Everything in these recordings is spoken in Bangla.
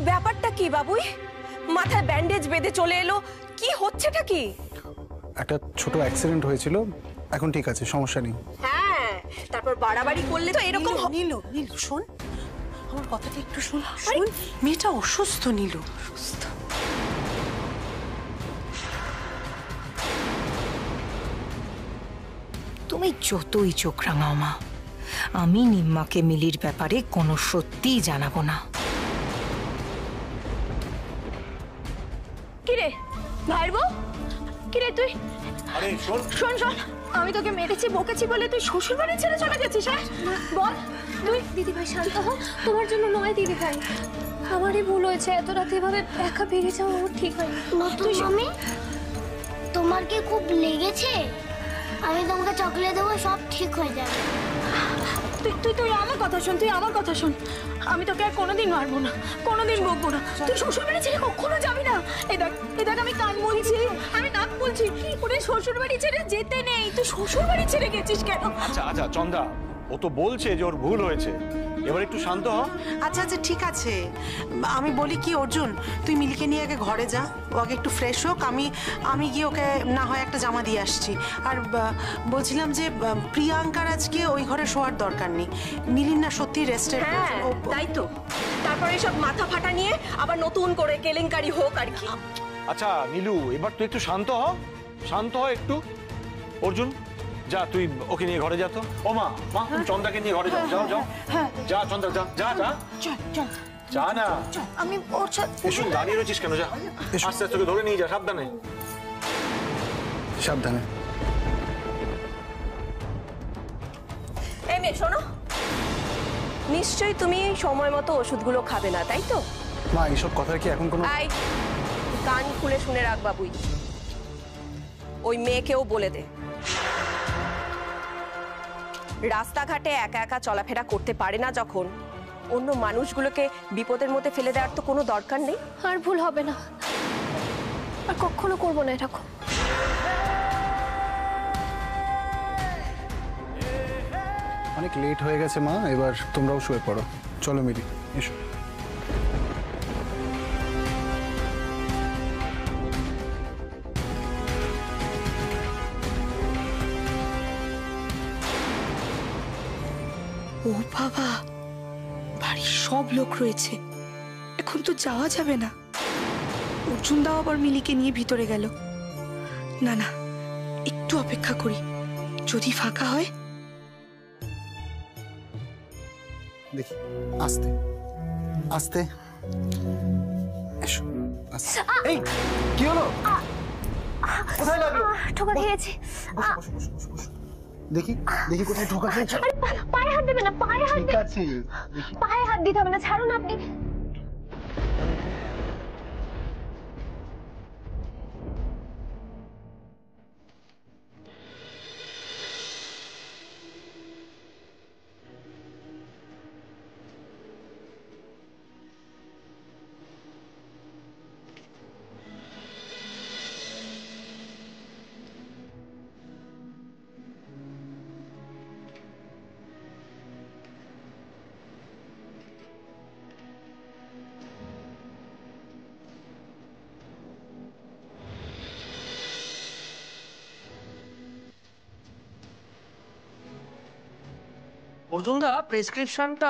ব্যাপারটা কি বাবুই? মাথায় ব্যান্ডেজ বেঁধে চলে এলো, কি হচ্ছেটা কি? একটা ছোট অ্যাক্সিডেন্ট হয়েছিল, এখন ঠিক আছে, সমস্যা নেই। হ্যাঁ, তারপর বাড়াবাড়ি করলে তো এরকম। নীলু, নীলু শোন, আমার কথাটা একটু শোন। শোন, মেয়েটা অসুস্থ। নীলু অসুস্থ। তুমি যতই চোখ রাঙাও মা, আমি নিম্মাকে মিলির ব্যাপারে কোনো সত্যিই জানাবো না। কিরে ভাইর বউ, কিরে তুই? আরে শোন শোন শোন, আমি তোকে মেরেছি বকেছি বলে তুই শ্বশুর বাড়ি ছেড়ে চলে গেছিস? হ্যাঁ বল তুই। দিদি ভাই শান্ত হও, তোমার জন্য নয় দিদি ভাই, আমারই ভুল হয়েছে। এত রাতে এভাবে একা ভেঙে যাওয়া আমার ঠিক হয়নি। নতুন মামি, তোমার কি খুব লেগেছে? আমি তোমাকে চকলেট দেবো, সব ঠিক হয়ে যাবে। তুই আমার কথা শোন, তুই আমার কথা শোন। আমি তোকে আর কোনোদিন মারবো না, কোনোদিন বকবো না। তুই শ্বশুর বাড়ি ছেড়ে কখনো যাবি না। এই দেখ আমি কান বলছি, আমি নাক বলছি, ওরে শ্বশুর বাড়ি ছেড়ে যেতে নেই। তুই শ্বশুর বাড়ি ছেড়ে গেছিস কেন? আচ্ছা আচ্ছা চন্দা, ও তো বলছে যে ওর ভুল হয়েছে, এবার একটু শান্ত হ। আচ্ছা আচ্ছা ঠিক আছে, আমি বলি কি অর্জুন, তুই মিলিকে নিয়ে আগে ঘরে যা, ও আগে একটু ফ্রেশ হোক। আমি গিয়ে ওকে না হয় একটা জামা দিয়ে আসছি। আর বলছিলাম যে প্রিয়াঙ্কার আজকে ওই ঘরে শোয়ার দরকার নেই, মিলির না সত্যি রেস্টের। হ্যাঁ তাই তো, তারপরে সব মাথা ফাটা নিয়ে আবার নতুন করে কেলেঙ্কারি হোক আর কি। আচ্ছা নীলু, এবার তুই একটু শান্ত হ, শান্ত হ একটু। অর্জুন যা, তুই ওকে নিয়ে ঘরে যা তো। ও মা, তুমি চন্দাকে নিয়ে ঘরে যাও, যাও যাও। যা চন্দা, যা যা যা, যা না। আমি ওর সাথে। এসো, দাঁড়িয়ে রয়েছিস কেন? যা, আস্তে আস্তে তোকে ধরে নিয়ে যা, সাবধানে সাবধানে। এই মেয়ে শোনো, নিশ্চয়ই তুমি সময় মতো ওষুধগুলো খাবে না, তাই তো? মা, এইসব কথা কি এখন কোনো? আই, কান খুলে শুনে রাখ বাবুই, ওই মেয়েকেও বলে দে রাস্তাঘাটে একা একা চলাফেরা করতে পারে না যখন, অন্য মানুষগুলোকে বিপদের মধ্যে ফেলে দেওয়ার তো কোনো দরকার নেই। আর ভুল হবে না, আর কখনো করবো না এরকম। অনেক লেট হয়ে গেছে মা, এবার তোমরাও শুয়ে পড়ো। চলো মিলি, এসো। ও বাবা, বাড়ির সব লোক রয়েছে, এখন তো যাওয়া যাবে না। অর্জুন দাও আবার মিলিকে নিয়ে ভিতরে গেল। না না, একটু অপেক্ষা করি, যদি ফাঁকা হয়। দেখি, আস্তে আস্তে এসো। এই কি হলো? কোথায় লাগলো? ঠোকা খেয়েছি। দেখি দেখি কোথায় ঠোকা খেয়েছো? পায়ে হাত দেবে না, পায়ে হাত। ঠিক আছে, পায়ে হাত দিতে হবে না, ছাড়ুন আপনি। অর্জুন দা, প্রেসক্রিপশনটা।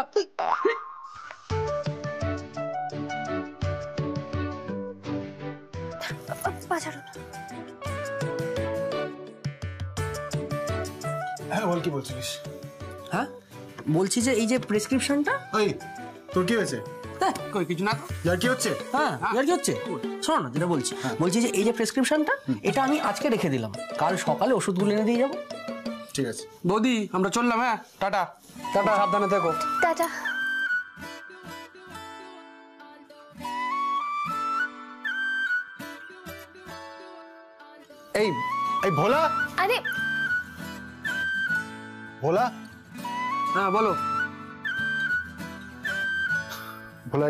হ্যাঁ বল, কি বলছিস? হ্যাঁ বলছি যে এই যে প্রেসক্রিপশনটা। ওই তোর কি হয়েছে? হ্যাঁ কই কিছু না তো। আর কি হচ্ছে? হ্যাঁ আর কি হচ্ছে, শোনো না যেটা বলছি। বলছি যে এই যে প্রেসক্রিপশনটা, এটা আমি আজকে রেখে দিলাম, কাল সকালে ওষুধগুলো এনে দিয়ে যাবো। ঠিক আছে বৌদি, আমরা চললাম। হ্যাঁ টাটা। টাটা, সাবধানে থেকো। টাটা। এই এই ভোলা, আরে ভোলা, হ্যাঁ বলো। ভোলা,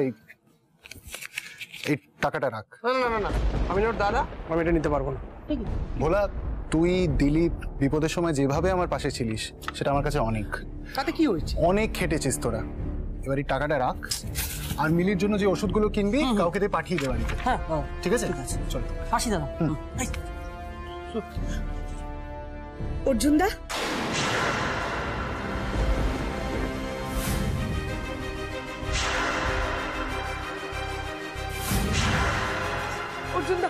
এই টাকাটা রাখ। না না না না, আমি ওর দাদা, আমি এটা নিতে পারবো না। ভোলা, তুই দিলীপ বিপদের সময় যেভাবে আমার পাশে ছিলিস, সেটা আমার কাছে অনেক। তাতে কি হয়েছে? অনেক খেটেছিস তোরা, এবার এই টাকাটা রাখ, আর মিলির জন্য যে ওষুধগুলো কিনবি কাউকে দিয়ে পাঠিয়ে দে বাড়িতে। হ্যাঁ ঠিক আছে চল। আসি দাদা। এই, অর্জুন দা, অর্জুন দা,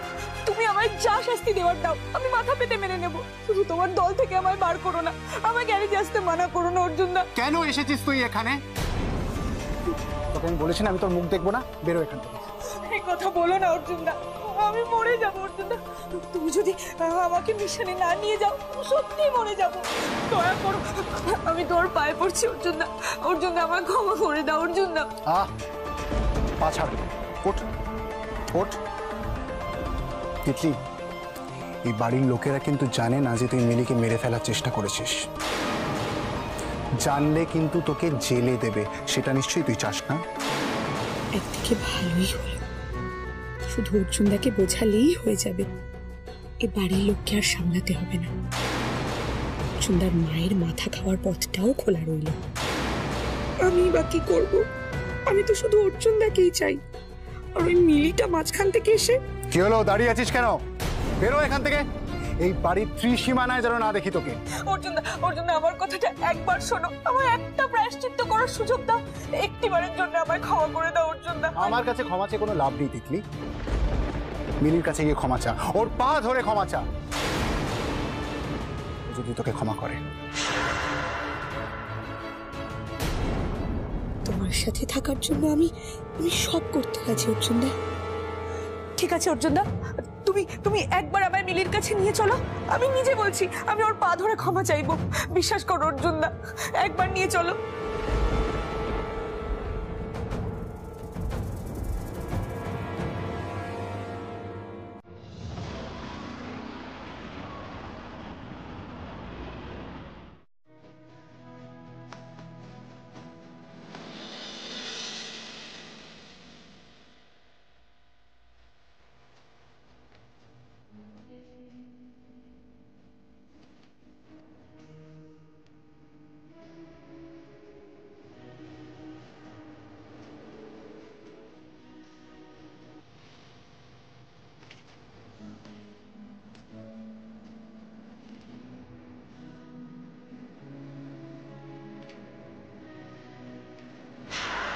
তুমি আমায় যা শাস্তি দেওয়ার দাও, আমি মাথা পেতে মেনে নেব। শুধু তোমার দল থেকে আমায় বার করো না, আমায় গ্যারেজে আসতে মানা করো না অর্জুন দা। কেন এসেছিস তুই এখানে? তোকে আমি বলেছি না আমি তোর মুখ দেখবো না, বেরো এখান থেকে। এই কথা বলো না অর্জুন দা, আমি মরে যাবো অর্জুন দা। তুমি যদি আমাকে মিশনে না নিয়ে যাও, সত্যি মরে যাবো। দয়া করো, আমি তোর পায়ে পড়ছি অর্জুন দা। অর্জুন দা, আমায় ক্ষমা করে দাও অর্জুন দা। পা ছাড়, ওঠ ওঠ। তিতলি, এই বাড়ির লোকেরা কিন্তু জানে না যে তুই মিলিকে মেরে ফেলার চেষ্টা করেছিস। জানলে কিন্তু তোকে জেলে দেবে, সেটা নিশ্চয়ই তুই চাস না। একদিকে ভালোই হলো, শুধু অর্জুনদাকে বোঝালেই হয়ে যাবে। এ বাড়ির লোককে আর সামলাতে হবে না। অর্জুনদার মায়ের মাথা খাওয়ার পথটাও খোলা রইল। আমি বা কি করব? আমি তো শুধু অর্জুনদাকেই চাই। আর ওই মিলিটা মাঝখান থেকে এসে। কি হলো, দাঁড়িয়ে আছিস কেন? বেরো এখান থেকে, এই বাড়ির ত্রিসীমানায় যেন না দেখি তোকে। অর্জুনদা, অর্জুনদা, আমার কথাটা একবার শোনো। আমার একটা প্রায়শ্চিত্ত করার সুযোগ দাও। একটিবারের জন্য আমায় ক্ষমা করে দাও অর্জুনদা। আমার কাছে ক্ষমা চেয়ে কোনো লাভ নেই তিতলি। মিলির কাছে গিয়ে ক্ষমা চা, ওর পা ধরে ক্ষমা চা, যদি তোকে ক্ষমা করে। তোমার সাথে থাকার জন্য আমি সব করতে রাজি অর্জুনদা। ঠিক আছে অর্জুনদা, তুমি একবার আমায় মিলির কাছে নিয়ে চলো। আমি নিজে বলছি, আমি ওর পা ধরে ক্ষমা চাইবো। বিশ্বাস করো অর্জুনদা, একবার নিয়ে চলো।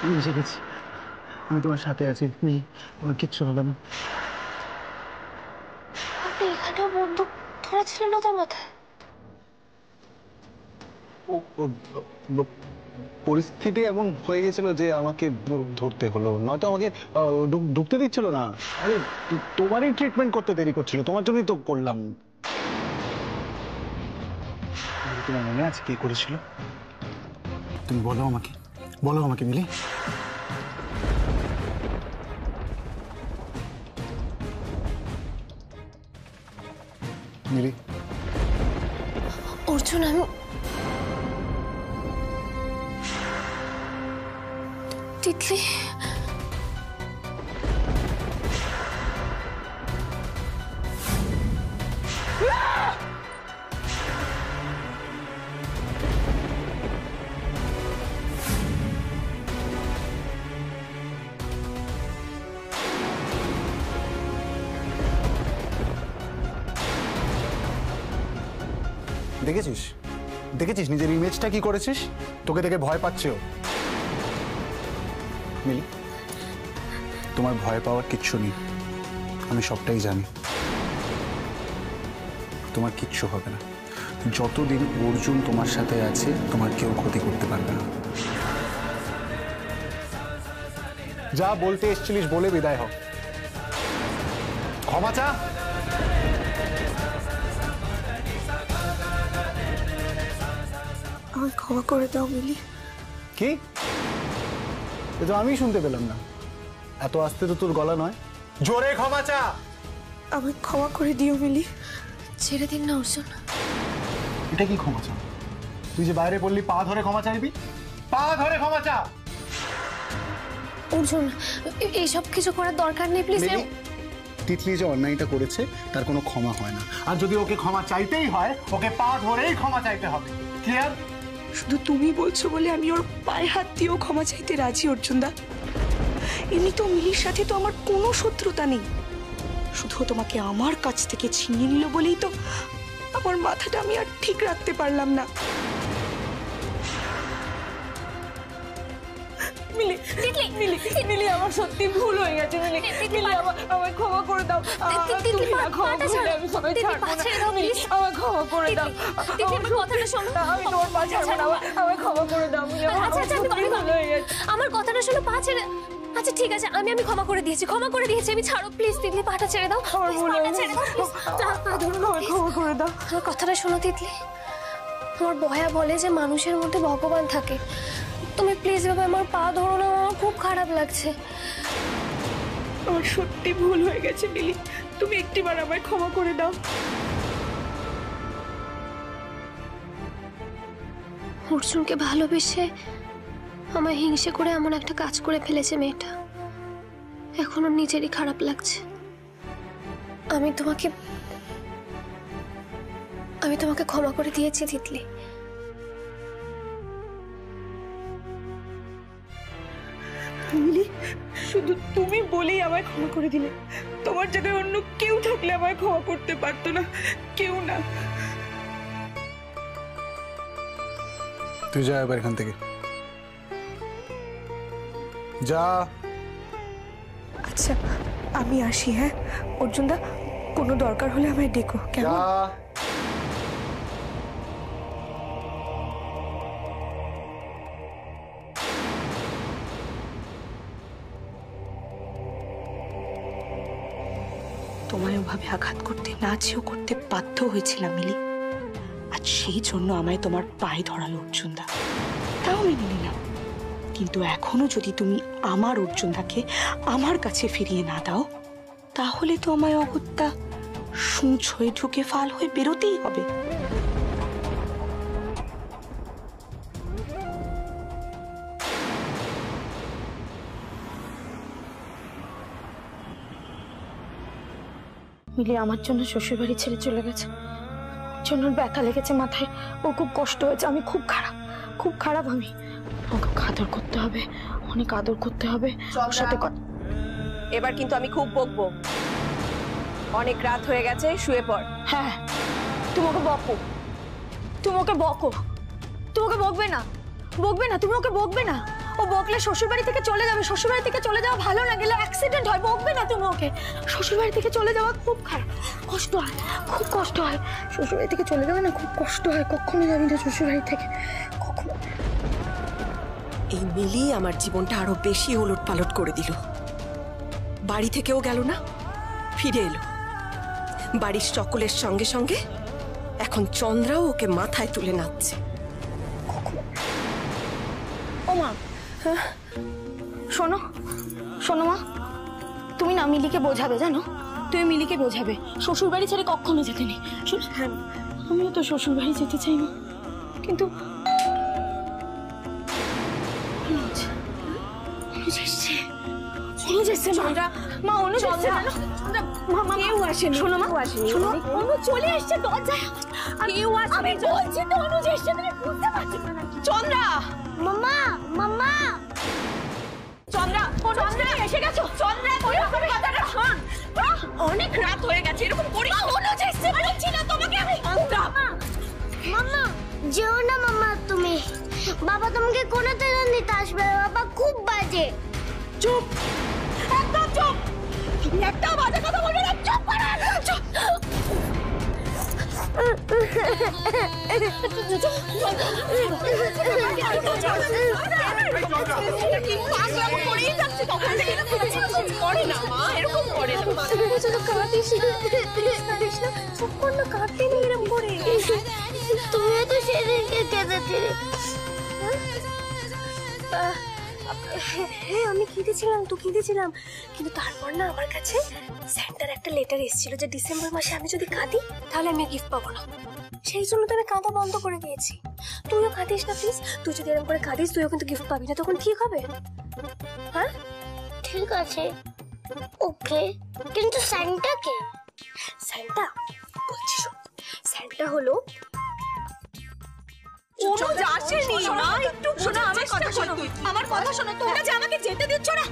আমি এসে গেছি, আমি তোমার সাথে আছি, আমার কিচ্ছু হবে না। আপনি এখানেও বন্দুক ধরা ছিল না তার মাথায়? পরিস্থিতি এমন হয়ে গেছিল যে আমাকে ধরতে হলো, নয়তো আমাকে ঢুকতে দিচ্ছিল না। আরে তোমারই ট্রিটমেন্ট করতে দেরি করছিল, তোমার জন্যই তো করলাম। তোমার মনে আছে কে করেছিল? তুমি বলো আমাকে, বলো আমাকে মিলি। মিলি, অর্জুন, আমি তিতলি। দেখেছিস দেখেছিস নিজের ইমেজটা কি করেছিস? তোকে দেখে ভয় পাচ্ছেও। মিলি, তোমার ভয় পাওয়ার কিচ্ছু নেই, আমি সবটাই জানি। তোমার কিচ্ছু হবে না, যতদিন অর্জুন তোমার সাথে আছে তোমার কেউ ক্ষতি করতে পারবে না। যা বলতে এসেছিলিস বলে বিদায় হ। ক্ষমা চা। আমায় ক্ষমা করে দাও মিলি। কি? এ তো আমি শুনতে পেলাম না, এত আস্তে তো তোর গলা নয়, জোরে ক্ষমা চা। আমায় ক্ষমা করে দিও মিলি। ছেড়ে দিন না অর্জুন। এটা কি ক্ষমা চা? তুই যে বাইরে বললি পা ধরে ক্ষমা চাইবি, পা ধরে ক্ষমা চা। অর্জুন, এইসব কিছু করার দরকার নেই প্লিজ। তিতলি যে অন্যায়টা করেছে তার কোনো ক্ষমা হয় না, আর যদি ওকে ক্ষমা চাইতেই হয় ওকে পা ধরেই ক্ষমা চাইতে হবে। ক্লিয়ার? শুধু তুমি বলছো বলে আমি ওর পায়ে হাত দিয়েও ক্ষমা চাইতে রাজি অর্জুনদা। এমনি তো মিলির সাথে তো আমার কোনো শত্রুতা নেই, শুধু তোমাকে আমার কাছ থেকে ছিনিয়ে নিল বলেই তো আমার মাথাটা আমি আর ঠিক রাখতে পারলাম না। মিলি, মিলি, মিলি, আমার সত্যি ভুল হয়ে গেছে। মিলি, মিলি, আমায় ক্ষমা করে দাও। তুমি না ক্ষমা করলে আমি সবাই ছাড়বো না। মিলি, আমায় ক্ষমা করে দাও। আমার কথাটা শোনো। আমি তোমার পা ছাড়বো না। আমায় ক্ষমা করে দাও। মিলি, আমার সত্যি ভুল হয়ে গেছে। আমার কথাটা শোনো, পা ছেড়ে। আচ্ছা ঠিক আছে, আমি ক্ষমা করে দিয়েছি, ক্ষমা করে দিয়েছি। আমি ছাড়ো প্লিজ তিতলি, পাটা ছেড়ে দাও। আমার ভুল হয়ে গেছে। আমায় ক্ষমা করে দাও। আমার কথাটা শোনো তিতলি, আমার বয়া বলে যে মানুষের মধ্যে ভগবান থাকে। তুমি প্লিজ বাবা আমার পা ধরো না, আমার খুব খারাপ লাগছে। আমার সত্যি ভুল হয়ে গেছে মিলি, তুমি একটিবার আমায় ক্ষমা করে দাও। অর্জুনকে ভালোবেসে আমায় হিংসে করে এমন একটা কাজ করে ফেলেছে মেয়েটা, এখন ওর নিজেরই খারাপ লাগছে। আমি তোমাকে ক্ষমা করে দিয়েছি তিতলি। মিলি, শুধু তুমি বলেই আমায় ক্ষমা করে দিলে। তোমার জায়গায় অন্য কেউ থাকলে আমায় ক্ষমা করতে পারতো না, কেউ না। তুই যা এবার এখান থেকে যা। আচ্ছা আমি আসি। হ্যাঁ অর্জুনদা, কোনো দরকার হলে আমায় ডেকো, কেমন? তোমায় ওভাবে আঘাত করতে না চেয়েও করতে বাধ্য হয়েছিলাম মিলি। আজ সেই জন্য আমায় তোমার পায়ে ধরালো অর্জুনদা, তাও মেনে নিলাম। কিন্তু এখনো যদি তুমি আমার অর্জুনদাকে আমার কাছে ফিরিয়ে না দাও, তাহলে তো আমায় অগত্যা সূঁচ হয়ে ঢুকে ফাল হয়ে বেরোতেই হবে। মিলি আমার জন্য শ্বশুরবাড়ি ছেড়ে চলে গেছে, জন্য ব্যথা লেগেছে মাথায়, ও খুব কষ্ট হয়েছে। আমি খুব খারাপ। আমি ওকে আদর করতে হবে, অনেক আদর করতে হবে ওর সাথে। এবার কিন্তু আমি খুব বকবো, অনেক রাত হয়ে গেছে, শুয়ে পড়। হ্যাঁ তুমি ওকে বকো, তুমি ওকে বকবে না, তুমি ওকে বকবে না। ও বকলে শ্বশুরবাড়ি থেকে চলে যাবে, শ্বশুরবাড়ি থেকে চলে যাওয়া ভালো না, গেলে অ্যাক্সিডেন্ট হয়। বকবে না তুমি ওকে। শ্বশুরবাড়ি থেকে চলে যাওয়া খুব খারাপ, কষ্ট হয়, খুব কষ্ট হয়। শ্বশুরবাড়ি থেকে চলে যাওয়া না খুব কষ্ট হয়। কখনো যাবি না শ্বশুরবাড়ি থেকে, কখনো। এই মিলি আমার জীবনটা আরো বেশি ওলট পালট করে দিল। বাড়ি থেকেও গেল না, ফিরে এলো। বাড়ির সকলের সঙ্গে সঙ্গে এখন চন্দ্রাও ওকে মাথায় তুলে নাচছে। ও মা, শোনো মা, তুমি না মিলিকে বোঝাবে, জানো, তুমি মিলিকে বোঝাবে শ্বশুর বাড়ি ছেড়ে কখনো যেতে নেই। হ্যাঁ আমিও তো শ্বশুর বাড়ি যেতে চাই না, কিন্তু চলে এসছে দরজায়। আমি বলছি তো অনুজ এসছে, তুমি বুঝতে পারছো না? চন্দ্রা, মাম্মা, মাম্মা, চন্দ্রা এসে গেছো? চন্দ্রা কথাটা শোন, অনেক রাত হয়ে গেছে, এরকম করিস না। অনুজ এসছে বলছি না তোমাকে আমি। মাম্মা যেও না মাম্মা তুমি। বাবা তোমাকে কোনো তেল নিতে আসবে, বাবা খুব বাজে। চুপ, একদম চুপ, তুমি একটা বাজে কথা বলবে না। চুপ করো, চুপ। তুমিও তো সেদিনকে কেঁদেছিলে। হ্যাঁ আমি কেঁদেছিলাম তো, কেঁদেছিলাম, কিন্তু তারপর না আমার কাছে স্যান্টার একটা লেটার এসেছিল যে ডিসেম্বর মাসে আমি যদি কাঁদি তাহলে আমি গিফট পাবো না। সেই জন্য তো আমি কাঁদা বন্ধ করে দিয়েছি। তুইও কাঁদিস না প্লিজ। তুই যদি এরকম করে কাঁদিস তুইও কিন্তু গিফট পাবি না, তখন ঠিক হবে? হ্যাঁ ঠিক আছে, ওকে, কিন্তু স্যান্টা কে? স্যান্টা বলছি শোন, স্যান্টা হলো অনুজ আসেনি মা, একটু শোনো আমার কথা শোনো, আমার কথা শোনো। তোমরা যে আমাকে যেতে দিচ্ছ না,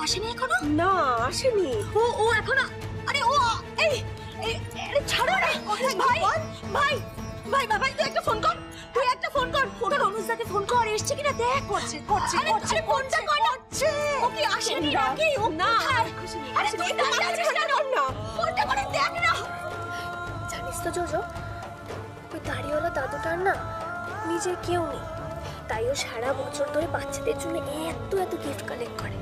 আসেনি এখনো? না আসেনি। ও এখনো, আরে ও এই আরে ছাড়ো না ভাই ভাই ভাই ভাই তুই একটা ফোন কর, তুই একটা ফোন কর, অনুজদাকে ফোন কর, এসছে কিনা দেখ। করছে ফোনটা কর ও কি আসেনি নাকি? ও না আরে তুই না ফোনটা করে দেখ না। জানিস তো জোজো, ওই দাড়িওয়ালা দাদুটার না নিজের কেউ নেই, তাই ও সারা বছর ধরে বাচ্চাদের জন্য এত গিফট কালেক্ট করে,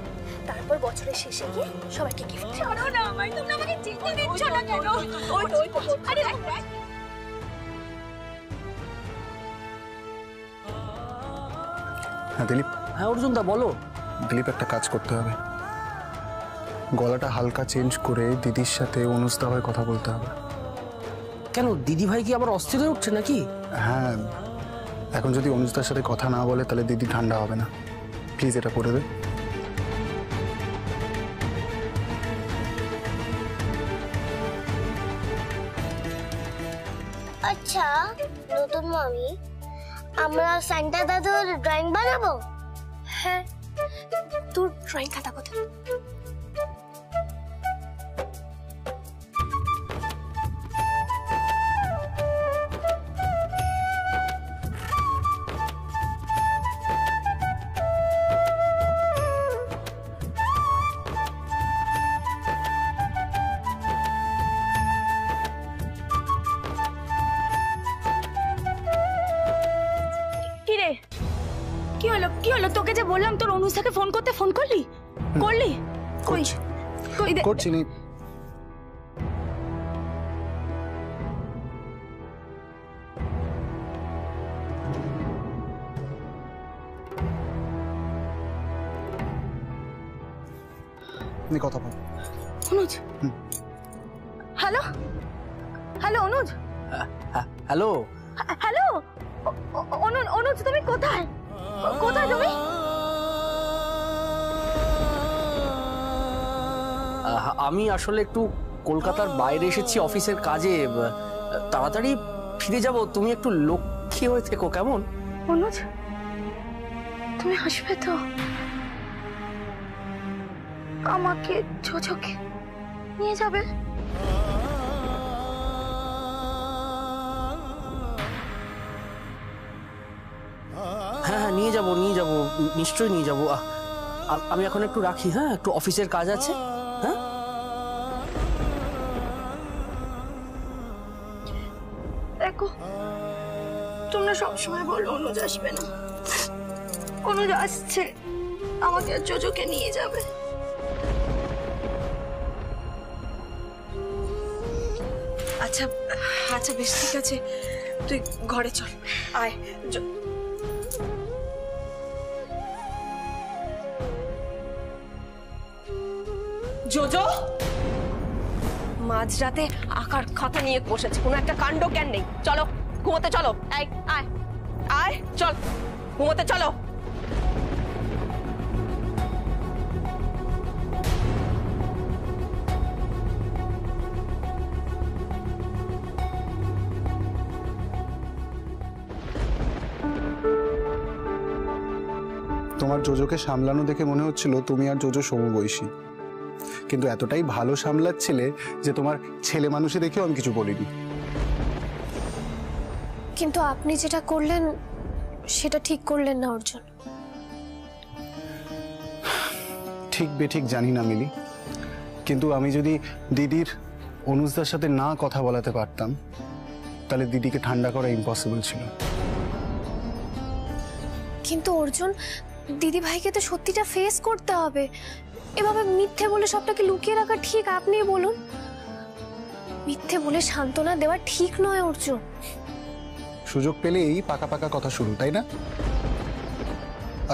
তারপর বছরের শেষে গিয়ে সবাইকে গিফট দেয়। ছাড়ো না আমায়, তোমরা আমাকে চিনতে দিচ্ছ না কেন? আরে হ্যাঁ দিলীপ। হ্যাঁ অর্জুন দা বলো। দিলীপ, একটা কাজ করতে হবে, গলাটা হালকা চেঞ্জ করে দিদির সাথে অনুজদা হয়ে কথা বলতে হবে। কেন, দিদি ভাই কি আবার অস্থির হয়ে উঠছে নাকি? হ্যাঁ, এখন যদি অনুজদার সাথে কথা না বলে তাহলে দিদি ঠান্ডা হবে না। প্লিজ এটা করে দে। আচ্ছা নতুন মামি, আমরা সান্টা দাদুর ড্রয়িং বানাবো? হ্যাঁ, তোর ড্রয়িং খাতা কোথায়? কি হলো? তোকে যে বললাম তোর অনুজদাকে ফোন করতে, ফোন করলি? কই কই করছি নি। কথা বল অনুজ। হ্যালো অনুজ। হ্যালো হ্যালো অনুজ, তুমি কোথায় তুমি? আমি আসলে একটু কলকাতার বাইরে এসেছি অফিসের কাজে, তাড়াতাড়ি ফিরে যাব। তুমি একটু লক্ষ্মী হয়ে থেকো, কেমন? অনুজ, তুমি আসবে তো? আমাকে জোজোকে নিয়ে যাবে? হ্যাঁ নিয়ে যাব নিশ্চয়ই নিয়ে যাব। আমি এখন একটু রাখি, হ্যাঁ একটু অফিসের কাজ আছে। হ্যাঁ দেখো, তোমরা সবসময় বলো অনুজ আসবে না, অনুজ আসছে, আমাকে আর জোজোকে নিয়ে যাবে। আচ্ছা আচ্ছা বেশ, ঠিক আছে, তুই ঘরে চল, আয়। জোজো মাঝরাতে আঁকার খাতা নিয়ে বসেছে, কোনো একটা কাণ্ড জ্ঞান নেই। চলো ঘুমোতে চলো, আয় আয় আয়, চল ঘুমোতে চলো। তোমার জোজোকে সামলানো দেখে মনে হচ্ছিল তুমি আর জোজো সমবয়সী, কিন্তু এতটাই ভালো সামলাচ্ছিলে যে তোমার ছেলে মানুষে দেখেও আমি কিছু বলিনি। কিন্তু আপনি যেটা করলেন সেটা ঠিক করলেন না অর্জুন। ঠিক বেঠিক জানি না মিলি, কিন্তু আমি যদি দিদির অনুজদার সাথে না কথা বলাতে পারতাম তাহলে দিদিকে ঠান্ডা করা ইম্পসিবল ছিল। কিন্তু অর্জুন, দিদি ভাইকে তো সত্যিটা ফেস করতে হবে, এভাবে মিথ্যে বলে সবটাকে লুকিয়ে রাখা ঠিক? আপনি বলুন, মিথ্যে বলে সান্ত্বনা দেওয়া ঠিক নয় অর্জুন। সুযোগ পেলেই পাকা পাকা কথা শুরু, তাই না?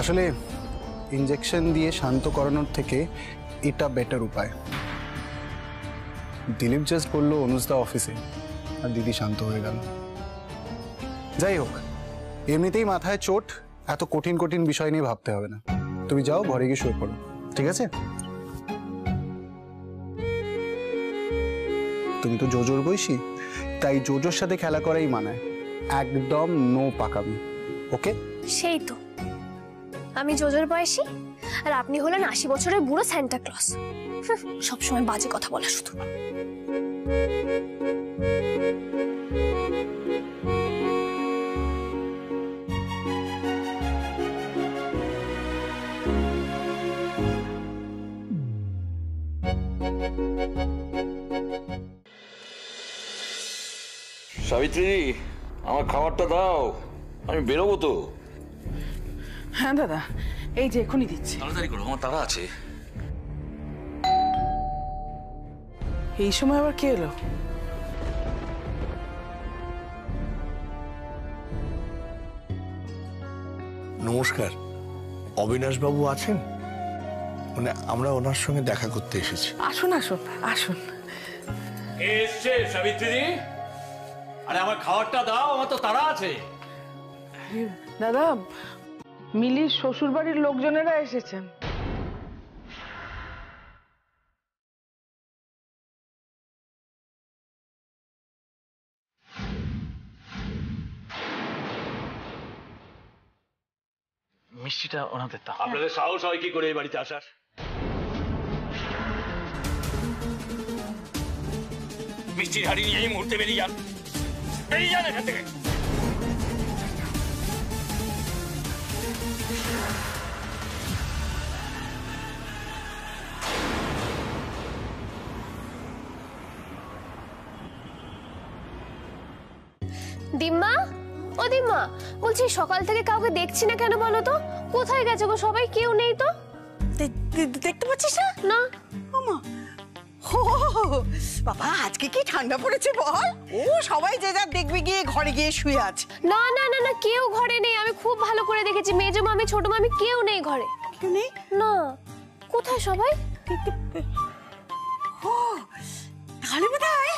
আসলে ইনজেকশন দিয়ে শান্ত করানোর থেকে এটা বেটার উপায়। দিলীপ জাস্ট বললো অনুজদা অফিসে, আর দিদি শান্ত হয়ে গেল। যাই হোক, এমনিতেই মাথায় চোট, এত কঠিন কঠিন বিষয় নিয়ে ভাবতে হবে না। তুমি যাও, ঘরে গিয়ে শুয়ে পড়ো, ঠিক আছে? তুমি তো জোজোর বয়সী, তাই জোজোর সাথে খেলা করাই মানায়। একদম নো পাকামি, ওকে? সেই তো, আমি জোজোর বয়সী আর আপনি হলেন 80 বছরের বুড়ো সান্টা ক্লজ। সবসময় বাজে কথা বলা শুধু। সাবিত্রী, আমার খাবারটা দাও, আমি বেরোবো তো। হ্যাঁ দাদা, এই যে এখনই দিচ্ছি। তাড়াতাড়ি করো, আমার তাড়া আছে। এই সময় আবার কে এলো? নমস্কার, অবিনাশ বাবু আছেন? মানে আমরা ওনার সঙ্গে দেখা করতে এসেছি। আসুন আসুন আসুন। কে এসছে সাবিত্রী? আরে আমার খাবারটা দাও, আমার তো তাড়া আছে। দাদা, মিলির শ্বশুর বাড়ির লোকজনেরা এসেছেন। মিষ্টিটা ওনাদের দাও। আপনাদের সাহস হয় কি করে এই বাড়িতে আসার? মিষ্টির হাড়ি নিয়ে এই মুহূর্তে বেরিয়ে যান, বেরিয়ে যান এখান থেকে। দিম্মা, ও দিম্মা, বলছি সকাল থেকে কাউকে দেখছি না কেন বলো তো? কোথায় গেছে গো সবাই? কেউ নেই তো। দেখতে পাচ্ছিস না? না। ওমা, হো, বাবা আজকে কি ঠান্ডা পড়েছে বল। ও সবাই যে যার দেখবি গিয়ে ঘরে গিয়ে শুয়ে আছে। না না না না, কেউ ঘরে নেই। আমি খুব ভালো করে দেখেছি, মেজো মামি ছোট মামি কেউ নেই ঘরে। কেউ নেই? না। কোথায় সবাই? ও তাহলে বোধহয়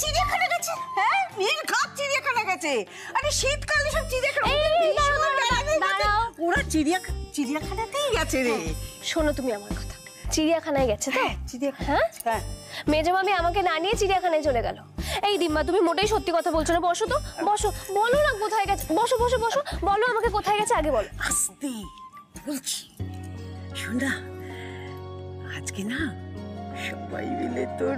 চিড়িয়াখানা গেছে। হ্যাঁ, নীলগাছ চিড়িয়াখানা গেছে। আরে শীতকালে সব চিড়িয়াখানা ওরা চিড়িয়াখানাতেই গেছে রে। শোনো তুমি আমার কথা, চিড়িয়াখানায় গেছে তো? হ্যাঁ হ্যাঁ, মেজো মামি আমাকে না নিয়ে চিড়িয়াখানায় চলে গেল। এই দিম্মা, তুমি মোটেই সত্যি কথা বলছো না। বসো তো, বসো, বলো না কোথায় গেছে। বসো বসো বসো, বলো আমাকে কোথায় গেছে আগে বলো। আস্তে বলছি, শোন না, আজকে না সবাই মিলে তোর